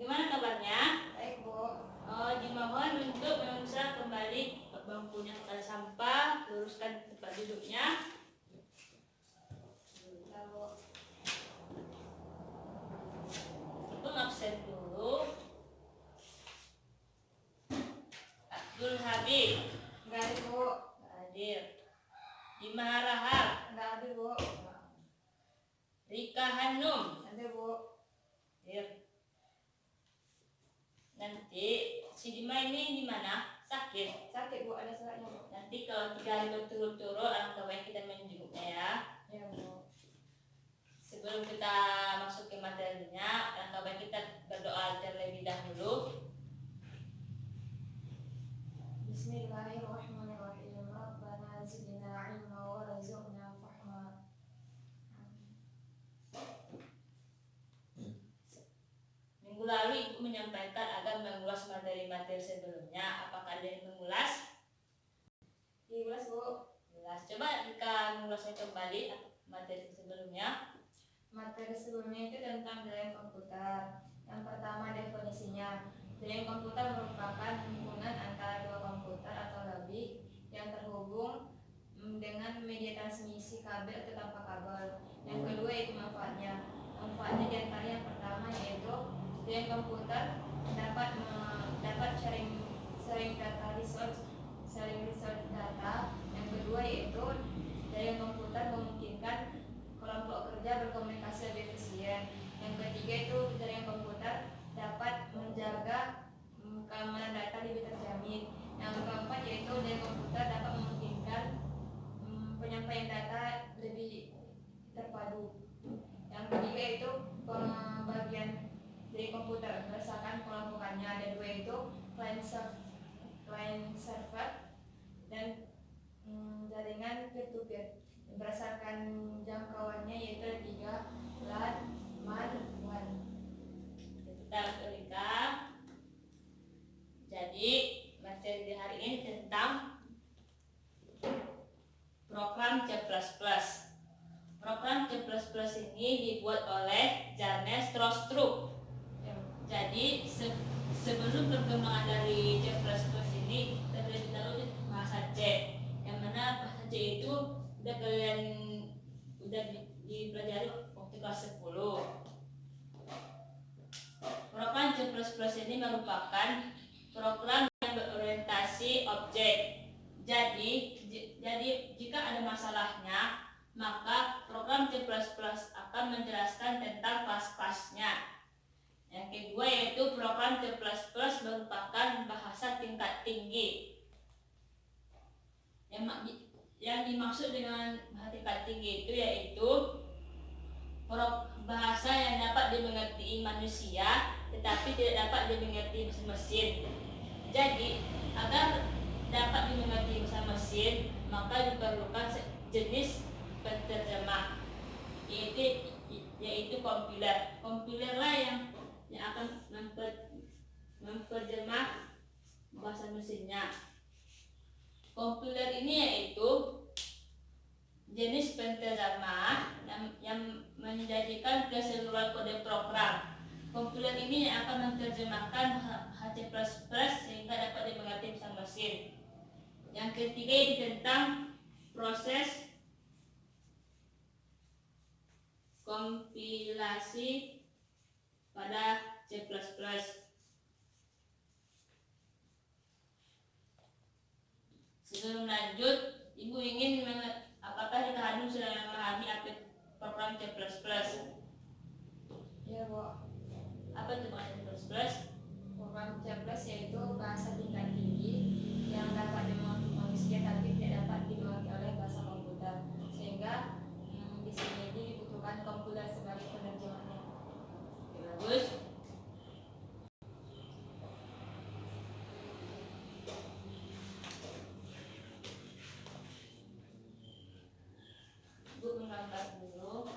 Gimana kabarnya? Baik, Bu. Dimohon untuk menusuk kembali bangkunya ke sampah, luruskan tempat duduknya. Lalu Untuk absen dulu. Abdul Habib, nggak ada, Bu. nggak hadir. Dima Rahab, Nggak ada, Bu. Rika Hanum, Ada, Bu. hadir. Nanti si Dima ini di mana? Sakit. Sakit, Bu. Ada suratnya, Bu. Nanti kalau 3 hari berturut-turut alangkah baik kita menjenguknya ya. Ya, Bu. Sebelum kita masuk ke materinya, alangkah baik kita berdoa terlebih dahulu. Bismillahirrahmanirrahim. Rabbana zidna ilma wa razuqna fahma. Minggu lalu Ibu menyampaikan agar mengulas materi-materi sebelumnya. Apakah ada yang mengulas? Diulas, Bu. Mengulas. Coba jika mengulasnya kembali materi sebelumnya. Materi sebelumnya itu tentang jaringan komputer. Yang pertama definisinya. Jaringan komputer merupakan hubungan antara dua komputer atau lebih yang terhubung dengan media transmisi kabel atau tanpa kabel. Yang kedua itu manfaatnya. Manfaatnya diantara yang pertama yaitu jaringan komputer dapat sharing data research data. Yang kedua yaitu jaringan komputer memungkinkan kelompok kerja berkomunikasi lebih efisien. Yang ketiga itu jaringan komputer dapat menjaga keamanan data lebih terjamin. Yang keempat yaitu jaringan komputer dapat memungkinkan penyampaian data lebih terpadu. Yang ketiga itu pembagian dari komputer berdasarkan kelompokannya. Ada dua itu client server dan jaringan peer to peer berdasarkan jangkauannya yaitu 3 LAN, MAN, WAN. Kita Rika. Jadi materi di hari ini tentang program C++. Program C++ ini dibuat oleh Janez Rostrup. Jadi sebelum perkembangan dari C++ ini terlebih dahulu bahasa C, yang mana bahasa C itu udah dipelajari waktu kelas 10. Program C++ ini merupakan program yang berorientasi objek. Jadi jika ada masalahnya, maka program C++ akan menjelaskan tentang kelas-kelasnya. Yang kedua yaitu program C++ merupakan bahasa tingkat tinggi. Yang dimaksud dengan bahasa tingkat tinggi itu yaitu bahasa yang dapat dimengerti manusia tetapi tidak dapat dimengerti mesin. Jadi agar dapat dimengerti mesin, maka diperlukan jenis penerjemah yaitu kompiler. Kompilerlah yang akan memperjemah bahasa mesinnya. Kompiler ini yaitu jenis penerjemah yang menjadikan keseluruhan kode program. Kompiler ini yang akan menerjemahkan C++ sehingga dapat dimengerti mesin. Yang ketiga ini tentang proses kompilasi pada C++. Sebelum lanjut, Ibu ingin apakah Rika Hanum sudah memahami apa program C++? Ya, Bu. Apa itu program C++? Program C++ yaitu bahasa tingkat tinggi yang dapat dimengerti manusia tapi tidak dapat dimengerti oleh bahasa komputer. Sehingga di sini dibutuhkan komputer sebagai penerjemahnya. Bagus. Ibu menggambar dulu.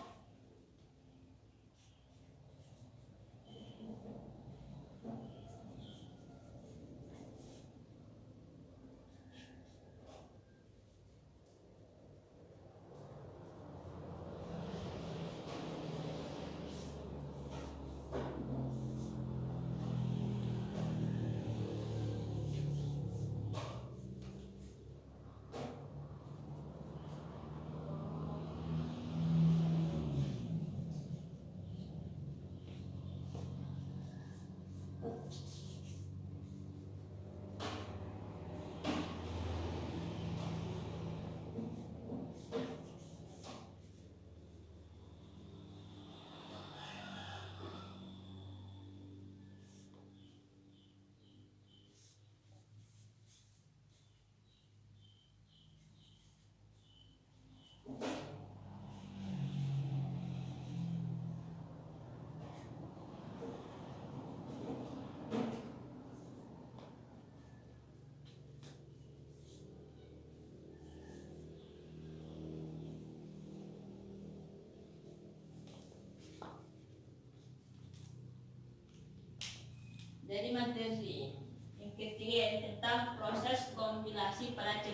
materi. Yang ketiga yaitu tentang proses kompilasi pada C++,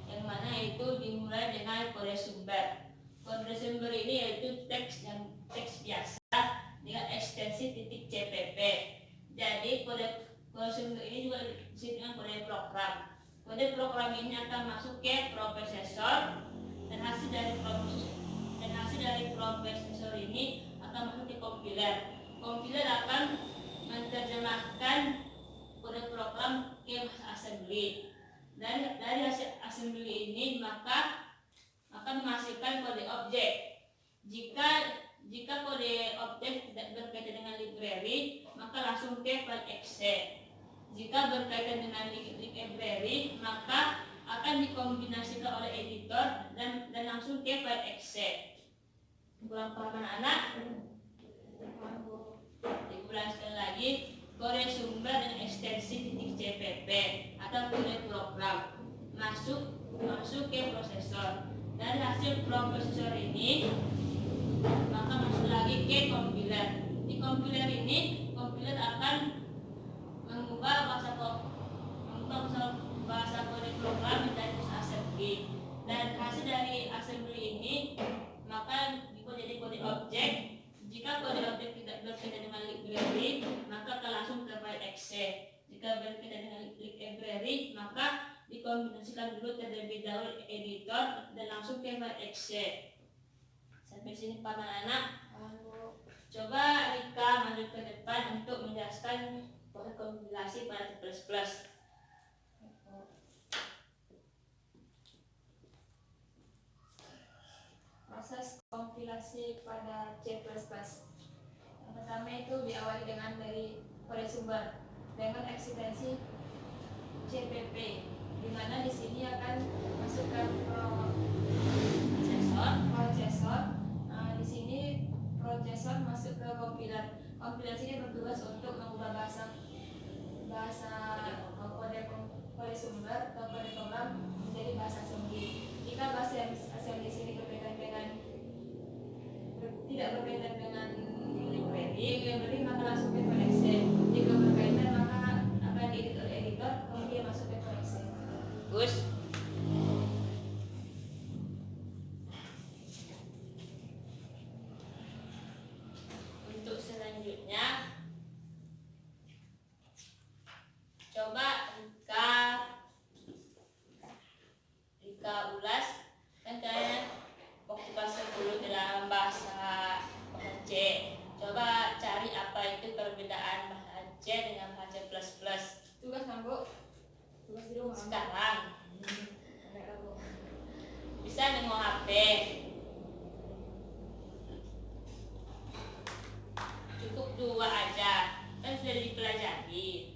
yang mana itu dimulai dengan kode sumber. Kode sumber ini yaitu teks biasa dengan ekstensi .cpp. Jadi kode sumber ini juga disebut dengan kode program. Kode program ini akan masuk ke prosesor dan hasil dari prosesor ini akan masuk ke kompiler. Kompiler akan menerjemahkan kode program ke bahasa assembly. Dari hasil assembly ini maka akan menghasilkan kode objek. Jika kode objek tidak berkaitan dengan library, maka langsung ke file exe. Jika berkaitan dengan library, maka akan dikombinasikan oleh editor dan langsung ke file exe. Kurang paham anak? Diulang sekali lagi, kode sumber dan ekstensi .cpp atau kode program masuk ke prosesor. Dari hasil prosesor ini maka masuk lagi ke kompiler. Di kompiler ini kompiler akan mengubah bahasa kode program menjadi bahasa assembly. Dan hasil dari assembly ini maka jadi kode objek. Jika kode objek tidak berkaitan dengan library, maka akan langsung ke file exe. Jika berkaitan dengan library, maka dikombinasikan dulu terlebih dahulu editor dan langsung ke file exe. Sampai sini paham anak? Coba Rika maju ke depan untuk menjelaskan proses kompilasi pada C++. Proses kompilasi pada C++. Yang pertama itu diawali dengan dari kode sumber dengan ekstensi CPP, di mana di sini akan masukkan prosesor. Di sini prosesor masuk ke kompiler. Kompiler ini bertugas untuk mengubah bahasa kode sumber atau kode program menjadi bahasa assembly. Jika bahasa assembly sini tidak berkaitan dengan library, maka langsung ke file exe. Jika berkaitan maka akan diedit oleh editor, kemudian masuk ke file exe. Bagus. Untuk selanjutnya, coba Rika ulas kan kalian waktu kelas 10 dalam bahasa C. Coba cari apa itu perbedaan bahasa C dengan bahasa C++. Tugas Nambu. Tugas di rumah. Sekarang bisa nengok HP. Cukup 2 aja, kan sudah dipelajari.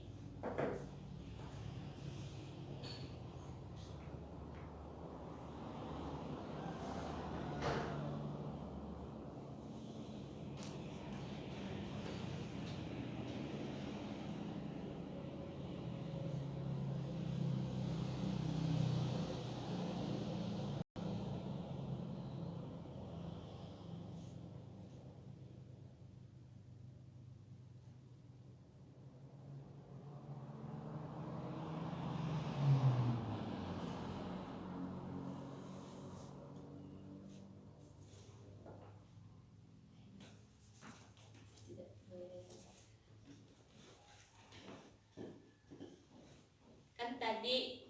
Kan tadi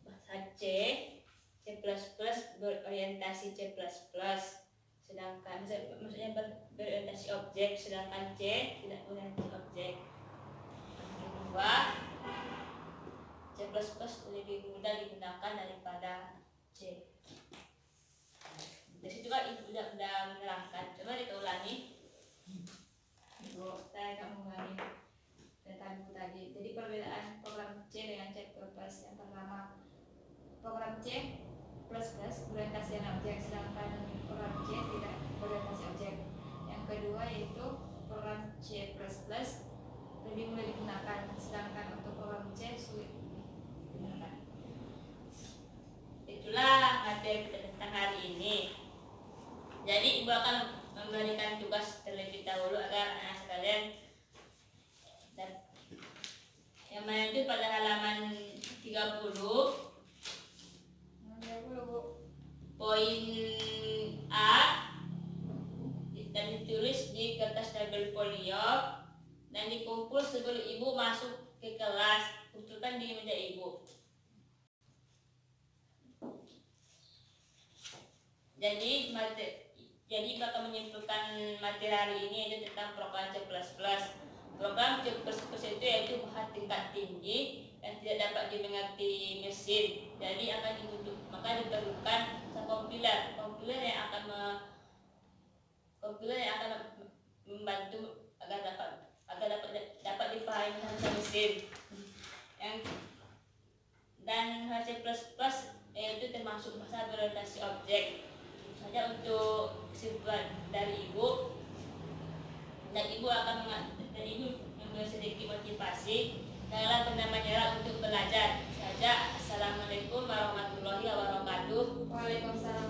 bahasa C berorientasi C++, sedangkan maksudnya berorientasi objek, sedangkan C tidak berorientasi objek. Yang kedua, C++ lebih mudah digunakan daripada C. Jadi juga itu udah menerangkan. Coba kita ulangi. Saya akan mengulangi tentang tadi. Jadi perbedaan program C dengan C++. Yang pertama, program C++ berorientasi objek, sedangkan program C tidak berorientasi objek. Yang kedua yaitu program C++ lebih mudah digunakan, sedangkan untuk program C sulit digunakan. Itulah materi kita tentang hari ini. Jadi ibu akan memberikan tugas terlebih dahulu agar anak sekalian Yang mana itu pada halaman 30 Bu. poin A dan ditulis di kertas tabel folio dan dikumpul sebelum ibu masuk ke kelas. Kumpulkan di meja ibu. Jadi bakal menyimpulkan materi hari ini yaitu tentang program C++. Program C++ itu yaitu bahan tingkat tinggi yang tidak dapat dimengerti mesin. Jadi maka diperlukan kompiler yang akan membantu agar dapat dipahami bahasa mesin. Dan C++ yaitu termasuk bahasa berorientasi objek. Saja untuk kesimpulan dari ibu, dan ibu memberi sedikit motivasi dalam pernah menyerah untuk belajar. Saja, assalamualaikum warahmatullahi wabarakatuh. Waalaikumsalam